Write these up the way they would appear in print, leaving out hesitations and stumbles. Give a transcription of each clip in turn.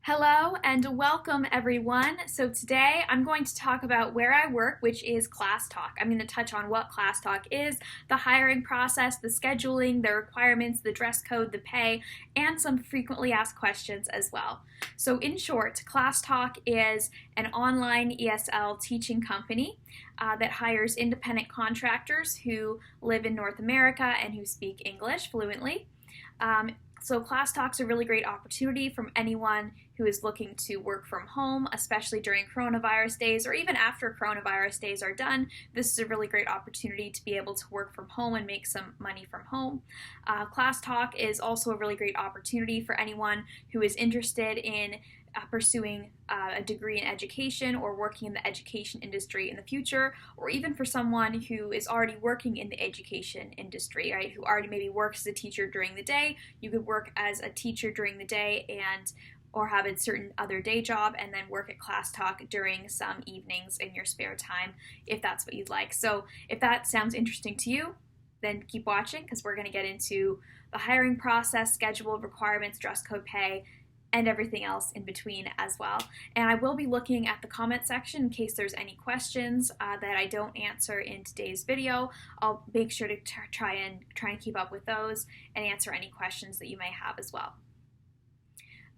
Hello and welcome everyone. So today I'm going to talk about where I work, which is ClassTalk. I'm going to touch on what ClassTalk is, the hiring process, the scheduling, the requirements, the dress code, the pay, and some frequently asked questions as well. So in short, ClassTalk is an online ESL teaching company that hires independent contractors who live in North America and who speak English fluently. So ClassTalk's a really great opportunity from anyone who is looking to work from home, especially during coronavirus days or even after coronavirus days are done. This is a really great opportunity to be able to work from home and make some money from home. ClassTalk is also a really great opportunity for anyone who is interested in pursuing a degree in education or working in the education industry in the future, or even for someone who is already working in the education industry, right? Who already maybe works as a teacher during the day. You could work as a teacher during the day or have a certain other day job and then work at ClassTalk during some evenings in your spare time if that's what you'd like. So if that sounds interesting to you, then keep watching because we're going to get into the hiring process, schedule, requirements, dress code, pay, and everything else in between as well. And I will be looking at the comment section in case there's any questions that I don't answer in today's video. I'll make sure to try and keep up with those and answer any questions that you may have as well.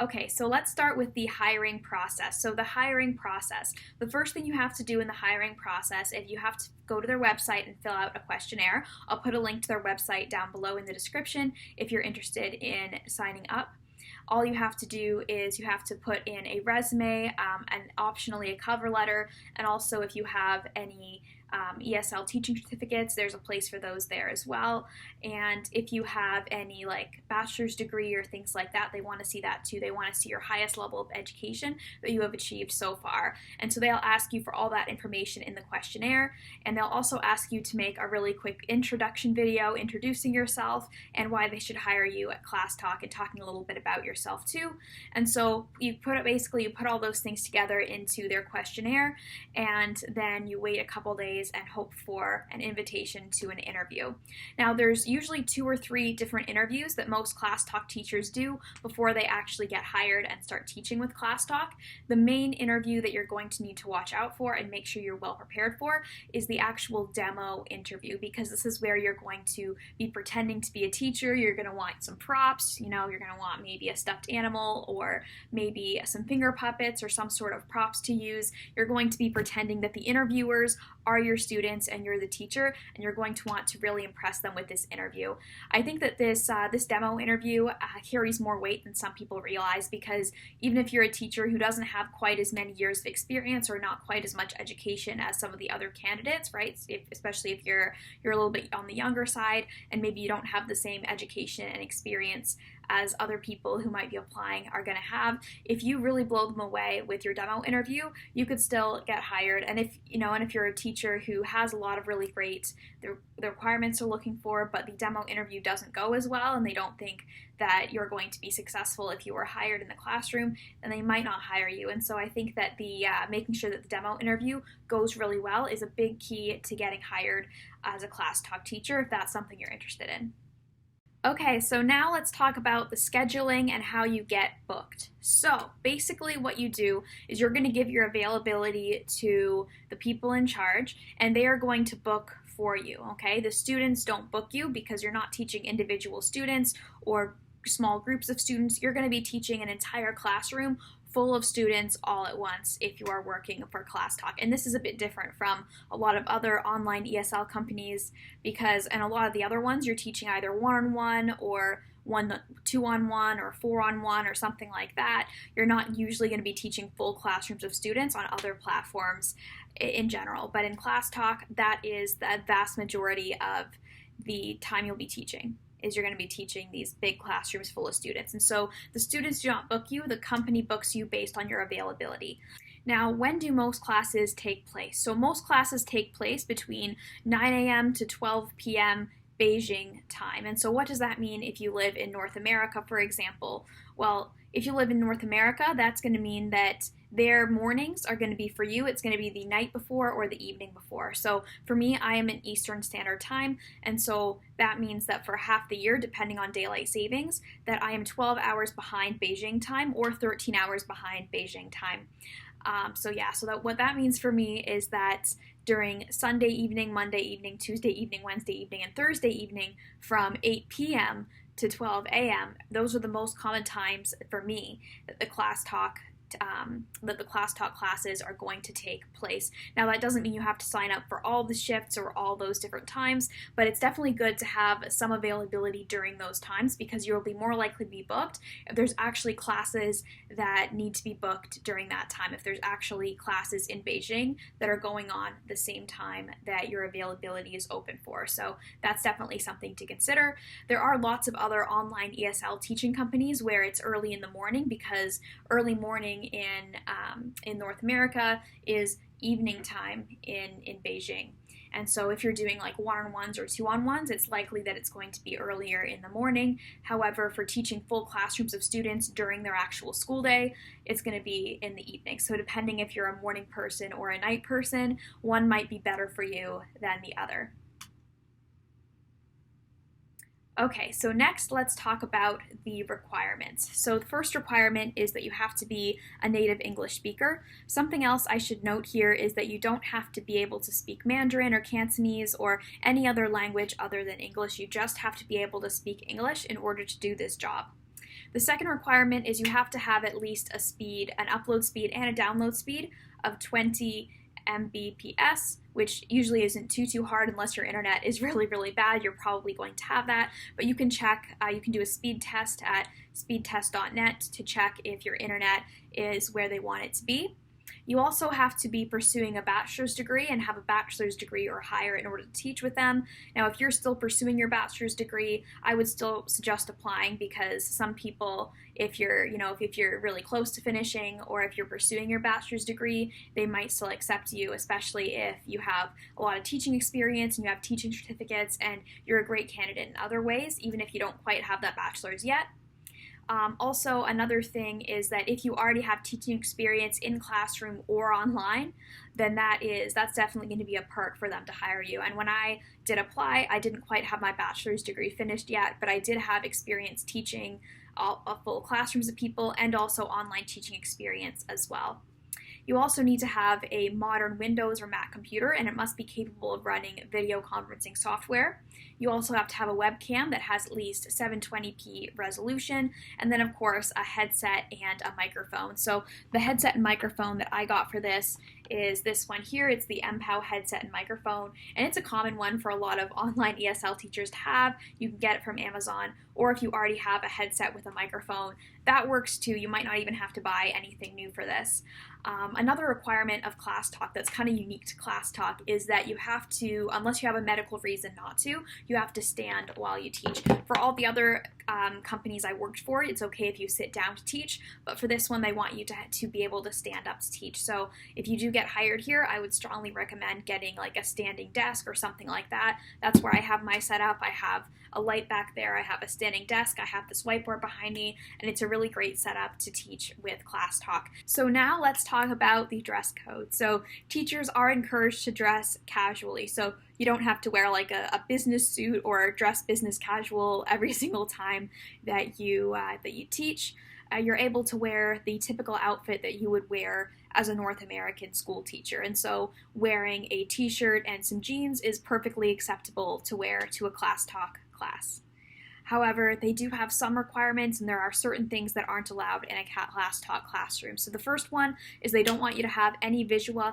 Okay, so let's start with the hiring process. So the hiring process, the first thing you have to do in the hiring process is you have to go to their website and fill out a questionnaire. I'll put a link to their website down below in the description if you're interested in signing up. All you have to do is you have to put in a resume and optionally a cover letter, and also if you have any ESL teaching certificates, there's a place for those there as well. And if you have any like bachelor's degree or things like that, they want to see that too. They want to see your highest level of education that you have achieved so far. And so they'll ask you for all that information in the questionnaire, and they'll also ask you to make a really quick introduction video introducing yourself and why they should hire you at ClassTalk and talking a little bit about yourself too. And so you put all those things together into their questionnaire, and then you wait a couple days and hope for an invitation to an interview. Now there's usually 2 or 3 different interviews that most ClassTalk teachers do before they actually get hired and start teaching with ClassTalk. The main interview that you're going to need to watch out for and make sure you're well prepared for is the actual demo interview, because this is where you're going to be pretending to be a teacher. You're going to want some props, you're going to want maybe a stuffed animal or maybe some finger puppets or some sort of props to use. You're going to be pretending that the interviewers are your students and you're the teacher, and you're going to want to really impress them with this interview. I think that this demo interview carries more weight than some people realize, because even if you're a teacher who doesn't have quite as many years of experience or not quite as much education as some of the other candidates, right? Especially if you're a little bit on the younger side and maybe you don't have the same education and experience as other people who might be applying are going to have. If you really blow them away with your demo interview, you could still get hired. And if you're a teacher who has a lot of really great the requirements they're looking for, but the demo interview doesn't go as well and they don't think that you're going to be successful if you were hired in the classroom, then they might not hire you. And so I think that the making sure that the demo interview goes really well is a big key to getting hired as a ClassTalk teacher if that's something you're interested in. Okay, so now let's talk about the scheduling and how you get booked. So basically what you do is you're going to give your availability to the people in charge, and they are going to book for you, okay? The students don't book you because you're not teaching individual students or small groups of students. You're going to be teaching an entire classroom full of students all at once if you are working for ClassTalk. And this is a bit different from a lot of other online ESL companies, because in a lot of the other ones you're teaching either one-on-one or 2-on-1 or 4-on-1 or something like that. You're not usually going to be teaching full classrooms of students on other platforms in general, but in ClassTalk that is the vast majority of the time you'll be teaching. You're going to be teaching these big classrooms full of students. And so the students do not book you, the company books you based on your availability. Now, when do most classes take place? So most classes take place between 9 a.m. to 12 p.m. Beijing time. And so what does that mean if you live in North America, for example? Well, if you live in North America, that's going to mean that their mornings are going to be for you. It's going to be the night before or the evening before. So for me, I am in Eastern Standard Time, and so that means that for half the year, depending on daylight savings, that I am 12 hours behind Beijing time or 13 hours behind Beijing time. So what that means for me is that during Sunday evening, Monday evening, Tuesday evening, Wednesday evening, and Thursday evening from 8 p.m. to 12 a.m., those are the most common times for me that the ClassTalk classes are going to take place. Now, that doesn't mean you have to sign up for all the shifts or all those different times, but it's definitely good to have some availability during those times because you'll be more likely to be booked if there's actually classes that need to be booked during that time, if there's actually classes in Beijing that are going on the same time that your availability is open for. So that's definitely something to consider. There are lots of other online ESL teaching companies where it's early in the morning because early morning in North America is evening time in Beijing. And so if you're doing like one-on-ones or two-on-ones, it's likely that it's going to be earlier in the morning. However, for teaching full classrooms of students during their actual school day, it's going to be in the evening. So depending if you're a morning person or a night person, one might be better for you than the other. Okay, so next let's talk about the requirements. So the first requirement is that you have to be a native English speaker. Something else I should note here is that you don't have to be able to speak Mandarin or Cantonese or any other language other than English. You just have to be able to speak English in order to do this job. The second requirement is you have to have at least an upload speed and a download speed of 20 Mbps, which usually isn't too hard unless your internet is really bad. You're probably going to have that, but you can check, you can do a speed test at speedtest.net to check if your internet is where they want it to be. You also have to be pursuing a bachelor's degree and have a bachelor's degree or higher in order to teach with them. Now, if you're still pursuing your bachelor's degree, I would still suggest applying because some people, if you're really close to finishing or if you're pursuing your bachelor's degree, they might still accept you, especially if you have a lot of teaching experience and you have teaching certificates and you're a great candidate in other ways, even if you don't quite have that bachelor's yet. Also, another thing is that if you already have teaching experience in classroom or online, then that's definitely going to be a perk for them to hire you. And when I did apply, I didn't quite have my bachelor's degree finished yet, but I did have experience teaching full classrooms of people and also online teaching experience as well. You also need to have a modern Windows or Mac computer, and it must be capable of running video conferencing software. You also have to have a webcam that has at least 720p resolution, and then of course a headset and a microphone. So the headset and microphone that I got for this is this one here. It's the MPOW headset and microphone, and it's a common one for a lot of online ESL teachers to have. You can get it from Amazon, or if you already have a headset with a microphone, that works too. You might not even have to buy anything new for this. Another requirement of ClassTalk that's kind of unique to ClassTalk is that you have to, unless you have a medical reason not to, you have to stand while you teach. For all the other companies I worked for, it's okay if you sit down to teach, but for this one they want you to be able to stand up to teach. So if you do get hired here, I would strongly recommend getting like a standing desk or something like that. That's where I have my setup. I have a light back there, I have a standing desk, I have this whiteboard behind me, and it's a really great setup to teach with ClassTalk. So now let's talk about the dress code. So teachers are encouraged to dress casually. So you don't have to wear like a business suit or dress business casual every single time that you teach. You're able to wear the typical outfit that you would wear as a North American school teacher. And so wearing a t-shirt and some jeans is perfectly acceptable to wear to a ClassTalk class. However, they do have some requirements, and there are certain things that aren't allowed in a ClassTalk classroom. So the first one is they don't want you to have any visual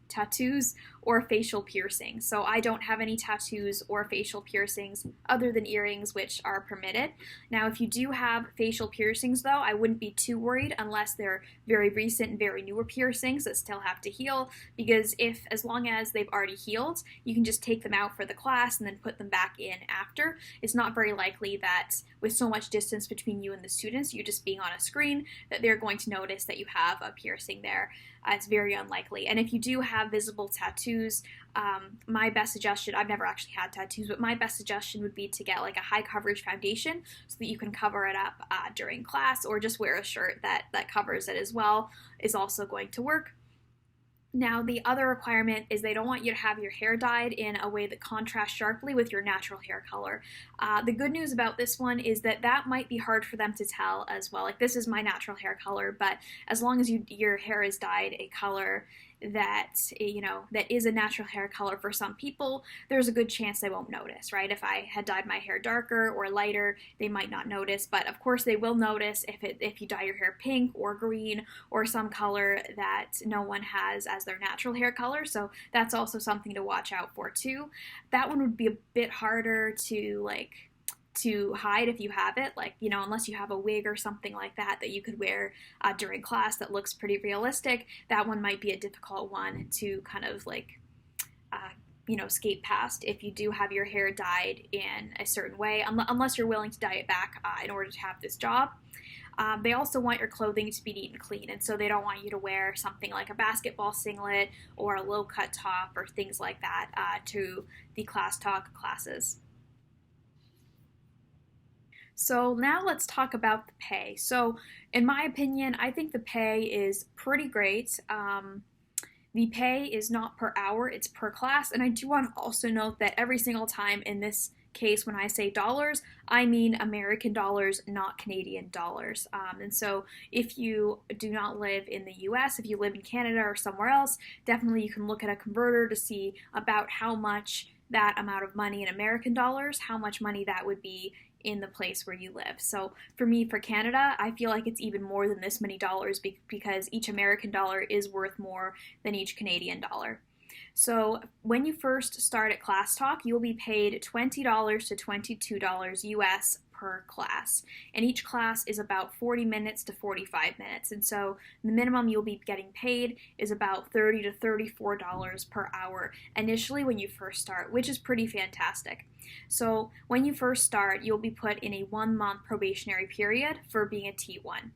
tattoos or facial piercings. So I don't have any tattoos or facial piercings other than earrings, which are permitted. Now, if you do have facial piercings, though, I wouldn't be too worried unless they're very recent and very newer piercings that still have to heal, because as long as they've already healed, you can just take them out for the class and then put them back in after. It's not very likely that with so much distance between you and the students, you just being on a screen, that they're going to notice that you have a piercing there. It's very unlikely. And if you do have have visible tattoos, my best suggestion, I've never actually had tattoos, but my best suggestion would be to get like a high coverage foundation so that you can cover it up during class, or just wear a shirt that covers it as well is also going to work. Now, the other requirement is they don't want you to have your hair dyed in a way that contrasts sharply with your natural hair color. The good news about this one is that might be hard for them to tell as well. Like, this is my natural hair color, but as long as your hair is dyed a color that, that is a natural hair color for some people, there's a good chance they won't notice, right? If I had dyed my hair darker or lighter, they might not notice, but of course they will notice if you dye your hair pink or green or some color that no one has as their natural hair color, so that's also something to watch out for too. That one would be a bit harder to hide if you have it, unless you have a wig or something like that you could wear during class that looks pretty realistic. That one might be a difficult one to kind of skate past if you do have your hair dyed in a certain way, unless you're willing to dye it back in order to have this job. They also want your clothing to be neat and clean, and so they don't want you to wear something like a basketball singlet or a low-cut top or things like that to the ClassTalk classes. So now let's talk about the pay. So in my opinion, I think the pay is pretty great. The pay is not per hour, it's per class, and I do want to also note that every single time in this case when I say dollars, I mean American dollars, not Canadian dollars. And so if you do not live in the US, if you live in Canada or somewhere else, definitely you can look at a converter to see about how much that amount of money in American dollars, how much money that would be in the place where you live. So for me, for Canada, I feel like it's even more than this many dollars because each American dollar is worth more than each Canadian dollar. So when you first start at ClassTalk, you will be paid $20 to $22 US per class, and each class is about 40 minutes to 45 minutes, and so the minimum you'll be getting paid is about $30 to $34 per hour initially when you first start, which is pretty fantastic. So when you first start, you'll be put in a 1-month probationary period for being a T1.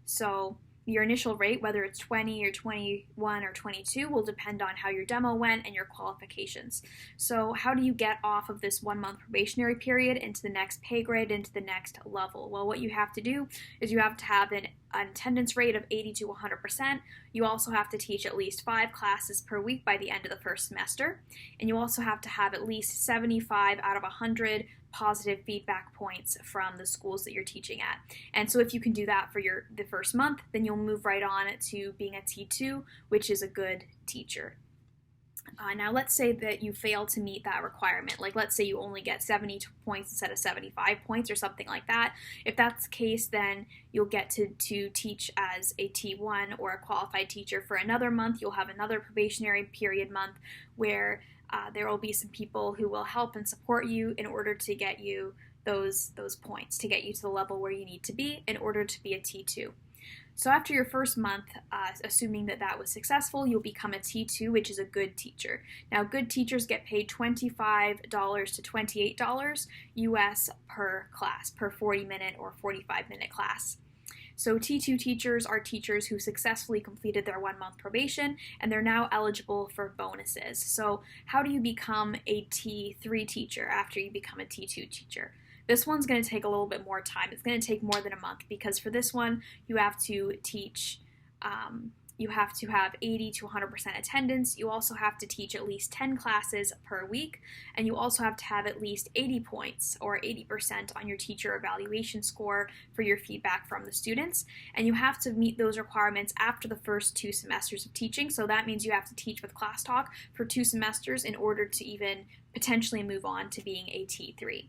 So your initial rate, whether it's 20 or 21 or 22, will depend on how your demo went and your qualifications. So how do you get off of this 1-month probationary period into the next pay grade, into the next level? Well, what you have to do is you have to have an attendance rate of 80 to 100%. You also have to teach at least 5 classes per week by the end of the first semester. And you also have to have at least 75 out of 100 positive feedback points from the schools that you're teaching at. And so if you can do that for the first month, then you'll move right on to being a T2, which is a good teacher. Now let's say that you fail to meet that requirement. Like, let's say you only get 70 points instead of 75 points or something like that. If that's the case, then you'll get to teach as a T1 or a qualified teacher for another month. You'll have another probationary period month where there will be some people who will help and support you in order to get you those points, to get you to the level where you need to be in order to be a T2. So after your first month, assuming that was successful, you'll become a T2, which is a good teacher. Now, good teachers get paid $25 to $28 US per class, per 40-minute or 45-minute class. So T2 teachers are teachers who successfully completed their 1-month probation, and they're now eligible for bonuses. So how do you become a T3 teacher after you become a T2 teacher? This one's going to take a little bit more time. It's going to take more than a month because for this one, you have to teach, you have to have 80 to 100% attendance. You also have to teach at least 10 classes per week, and you also have to have at least 80 points or 80% on your teacher evaluation score for your feedback from the students. And you have to meet those requirements after the first 2 semesters of teaching. So that means you have to teach with ClassTalk for 2 semesters in order to even potentially move on to being a T3.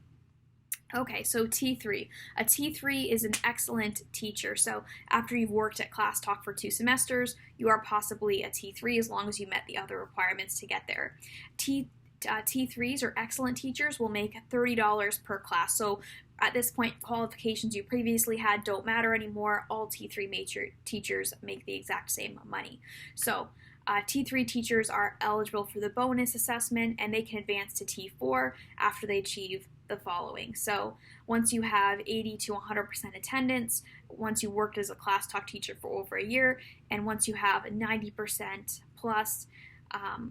Okay, so T3. A T3 is an excellent teacher. So after you've worked at ClassTalk for 2 semesters, you are possibly a T3 as long as you met the other requirements to get there. T3s or excellent teachers will make $30 per class. So at this point, qualifications you previously had don't matter anymore. All T3 major teachers make the exact same money. So T3 teachers are eligible for the bonus assessment, and they can advance to T4 after they achieve the following. So once you have 80 to 100% attendance, once you worked as a ClassTalk teacher for over a year, and once you have 90% plus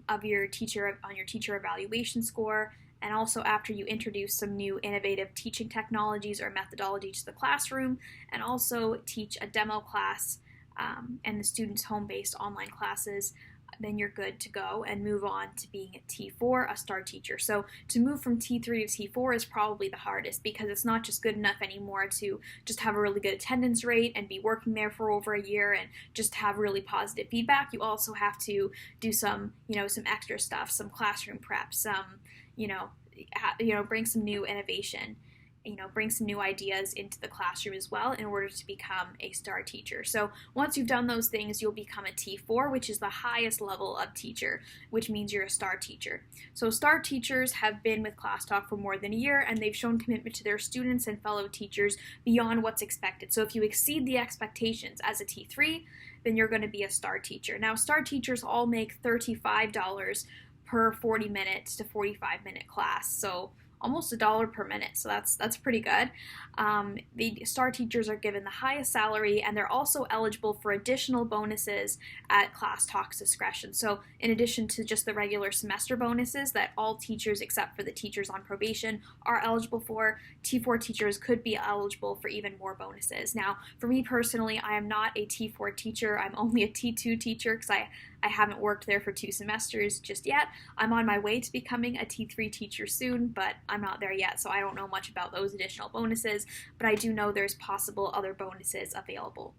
of your teacher on your teacher evaluation score, and also after you introduce some new innovative teaching technologies or methodology to the classroom, and also teach a demo class and the students' home-based online classes, then you're good to go and move on to being a T4, a star teacher. So to move from T3 to T4 is probably the hardest, because it's not just good enough anymore to just have a really good attendance rate and be working there for over a year and just have really positive feedback. You also have to do some extra stuff, some classroom prep, some, bring some new innovation, bring some new ideas into the classroom as well in order to become a star teacher. So once you've done those things, you'll become a T4, which is the highest level of teacher, which means you're a star teacher. So star teachers have been with ClassTalk for more than a year, and they've shown commitment to their students and fellow teachers beyond what's expected. So if you exceed the expectations as a T3, then you're going to be a star teacher. Now, star teachers all make $35 per 40-minute to 45-minute class. So almost $1 per minute, so that's pretty good. The star teachers are given the highest salary, and they're also eligible for additional bonuses at ClassTalk's discretion. So in addition to just the regular semester bonuses that all teachers except for the teachers on probation are eligible for, T4 teachers could be eligible for even more bonuses. Now, for me personally, I am not a T4 teacher. I'm only a T2 teacher because I haven't worked there for 2 semesters just yet. I'm on my way to becoming a T3 teacher soon, but I'm not there yet, so I don't know much about those additional bonuses, but I do know there's possible other bonuses available.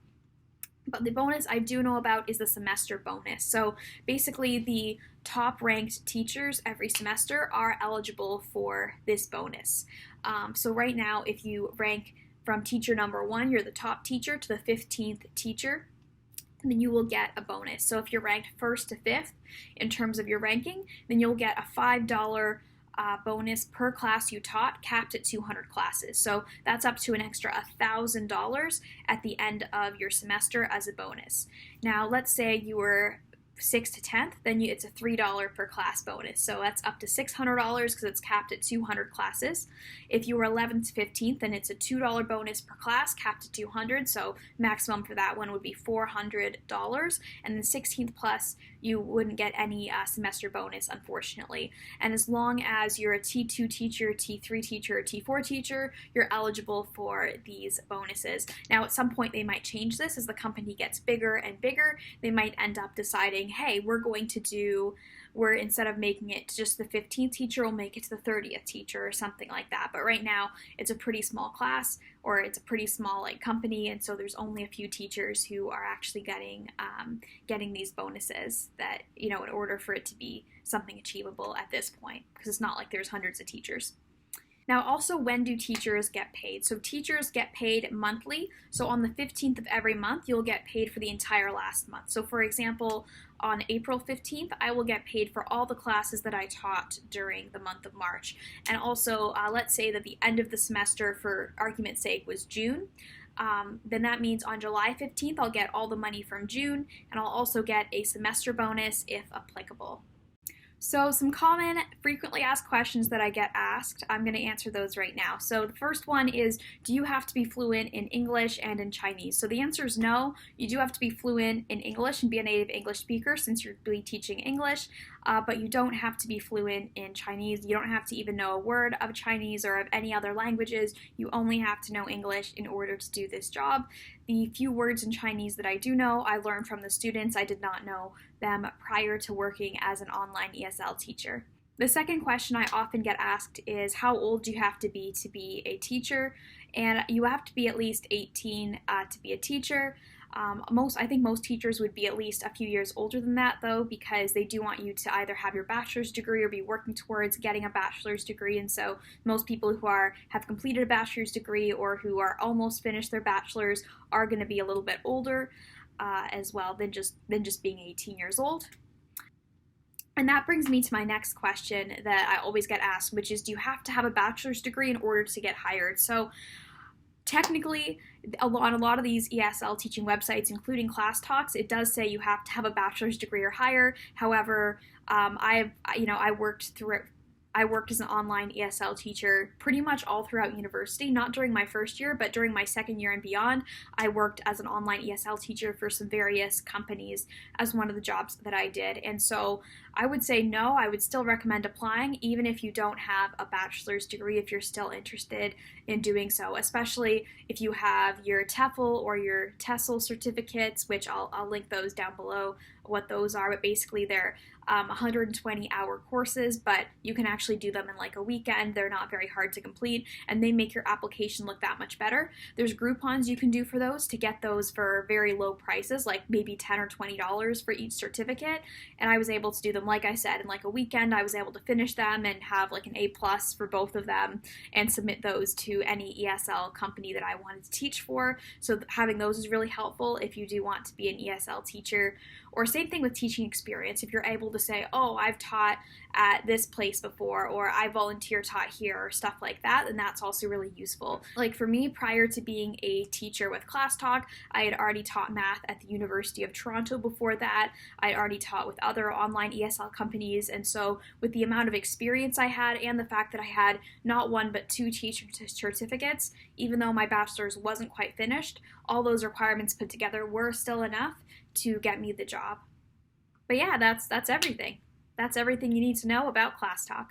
But the bonus I do know about is the semester bonus. So basically the top ranked teachers every semester are eligible for this bonus. So right now, if you rank from teacher number 1, you're the top teacher, to the 15th teacher, then you will get a bonus. So if you're ranked 1st to 5th in terms of your ranking, then you'll get a $5 bonus per class you taught, capped at 200 classes. So that's up to an extra $1,000 at the end of your semester as a bonus. Now, let's say you were 6th to 10th, then it's a $3 per class bonus. So that's up to $600 because it's capped at 200 classes. If you were 11th to 15th, then it's a $2 bonus per class, capped at 200. So maximum for that one would be $400. And then 16th plus, you wouldn't get any semester bonus, unfortunately. And as long as you're a T2 teacher, T3 teacher, or T4 teacher, you're eligible for these bonuses. Now, at some point, they might change this as the company gets bigger and bigger. They might end up deciding, hey, we're instead of making it just the 15th teacher, we'll make it to the 30th teacher or something like that. But right now, it's a pretty small class, or it's a pretty small company, and so there's only a few teachers who are actually getting these bonuses that, in order for it to be something achievable at this point, because it's not like there's hundreds of teachers. Now, also, when do teachers get paid? So teachers get paid monthly. So on the 15th of every month, you'll get paid for the entire last month. So for example, on April 15th, I will get paid for all the classes that I taught during the month of March. And also, let's say that the end of the semester, for argument's sake, was June. Then that means on July 15th, I'll get all the money from June, and I'll also get a semester bonus if applicable. So some common, frequently asked questions that I get asked, I'm going to answer those right now. So the first one is, do you have to be fluent in English and in Chinese? So the answer is no. You do have to be fluent in English and be a native English speaker since you're really teaching English, but you don't have to be fluent in Chinese. You don't have to even know a word of Chinese or of any other languages. You only have to know English in order to do this job. The few words in Chinese that I do know, I learned from the students. I did not know them prior to working as an online ESL teacher. The second question I often get asked is, how old do you have to be a teacher? And you have to be at least 18 to be a teacher. I think most teachers would be at least a few years older than that, though, because they do want you to either have your bachelor's degree or be working towards getting a bachelor's degree. And so most people who have completed a bachelor's degree or who are almost finished their bachelor's are going to be a little bit older as well than just being 18 years old. And that brings me to my next question that I always get asked, which is, do you have to have a bachelor's degree in order to get hired? So technically, on a lot of these ESL teaching websites, including ClassTalks, it does say you have to have a bachelor's degree or higher. However, I worked I worked as an online ESL teacher pretty much all throughout university, not during my first year, but during my second year and beyond. I worked as an online ESL teacher for some various companies as one of the jobs that I did. And so I would say no, I would still recommend applying, even if you don't have a bachelor's degree, if you're still interested in doing so, especially if you have your TEFL or your TESOL certificates, which I'll link those down below what those are, but basically they're 120-hour courses, but you can actually do them in like a weekend. They're not very hard to complete, and they make your application look that much better. There's groupons you can do for those to get those for very low prices, like maybe $10 or $20 for each certificate, and I was able to do them, like I said, in like a weekend. I was able to finish them and have like an A+ for both of them and submit those to any ESL company that I wanted to teach for. So having those is really helpful if you do want to be an ESL teacher. Or same thing with teaching experience. If you're able to say, oh, I've taught at this place before, or I volunteer taught here, or stuff like that, then that's also really useful. Like for me, prior to being a teacher with ClassTalk, I had already taught math at the University of Toronto before that. I had already taught with other online ESL companies, and so with the amount of experience I had and the fact that I had not one but two teacher certificates, even though my bachelor's wasn't quite finished, all those requirements put together were still enough to get me the job. But yeah, that's everything. That's everything you need to know about ClassTalk.